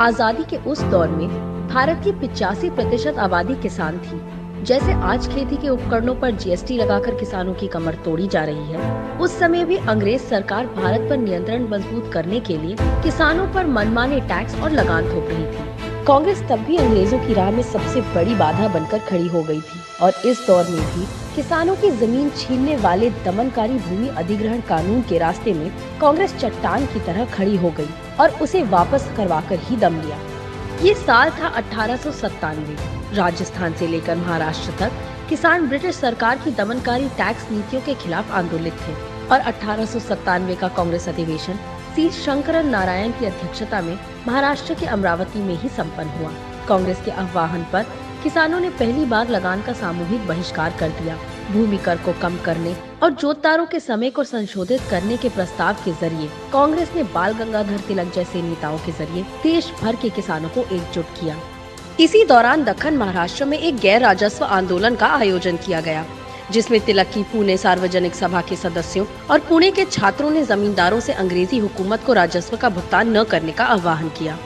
आजादी के उस दौर में भारत की 85% आबादी किसान थी। जैसे आज खेती के उपकरणों पर जीएसटी लगाकर किसानों की कमर तोड़ी जा रही है, उस समय भी अंग्रेज सरकार भारत पर नियंत्रण मजबूत करने के लिए किसानों पर मनमाने टैक्स और लगान थोप रही थी। कांग्रेस तब भी अंग्रेजों की राह में सबसे बड़ी बाधा बनकर खड़ी हो गई थी और इस दौर में भी किसानों की जमीन छीनने वाले दमनकारी भूमि अधिग्रहण कानून के रास्ते में कांग्रेस चट्टान की तरह खड़ी हो गई और उसे वापस करवाकर ही दम लिया। ये साल था 1897। राजस्थान से लेकर महाराष्ट्र तक किसान ब्रिटिश सरकार की दमनकारी टैक्स नीतियों के खिलाफ आंदोलित थे और 1897 का कांग्रेस अधिवेशन सी शंकरन नारायण की अध्यक्षता में महाराष्ट्र के अमरावती में ही संपन्न हुआ। कांग्रेस के आह्वान पर किसानों ने पहली बार लगान का सामूहिक बहिष्कार कर दिया। भूमि कर को कम करने और जोतदारों के समय को संशोधित करने के प्रस्ताव के जरिए कांग्रेस ने बाल गंगाधर तिलक जैसे नेताओं के जरिए देश भर के किसानों को एकजुट किया। इसी दौरान दक्कन महाराष्ट्र में एक गैर राजस्व आंदोलन का आयोजन किया गया, जिसमें तिलक की पुणे सार्वजनिक सभा के सदस्यों और पुणे के छात्रों ने जमींदारों से अंग्रेजी हुकूमत को राजस्व का भुगतान न करने का आह्वान किया।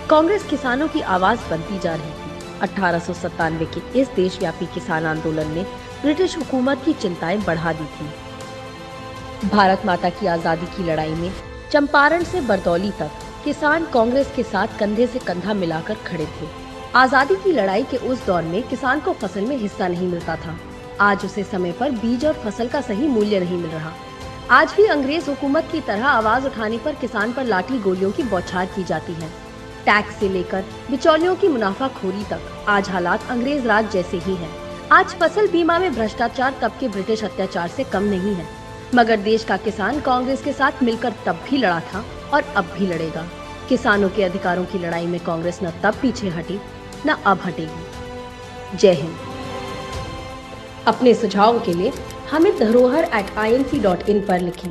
कांग्रेस किसानों की आवाज बनती जा रही थी। 1897 के इस देशव्यापी किसान आंदोलन ने ब्रिटिश हुकूमत की चिंताएं बढ़ा दी थी। भारत माता की आजादी की लड़ाई में चंपारण से बरदौली तक किसान कांग्रेस के साथ कंधे से कंधा मिलाकर खड़े थे। आजादी की लड़ाई के उस दौर में किसान को फसल में हिस्सा नहीं मिलता था। आज उसे समय पर बीज और फसल का सही मूल्य नहीं मिल रहा। आज भी अंग्रेज हुकूमत की तरह आवाज उठाने पर किसान पर लाठी गोलियों की बौछार की जाती है। टैक्स से लेकर बिचौलियों की मुनाफाखोरी तक आज हालात अंग्रेज राज जैसे ही हैं। आज फसल बीमा में भ्रष्टाचार तब के ब्रिटिश अत्याचार से कम नहीं है, मगर देश का किसान कांग्रेस के साथ मिलकर तब भी लड़ा था और अब भी लड़ेगा। किसानों के अधिकारों की लड़ाई में कांग्रेस न तब पीछे हटी, न अब हटेगी। जय हिंद। अपने सुझावों के लिए हमें धरोहर@imc.in पर लिखें।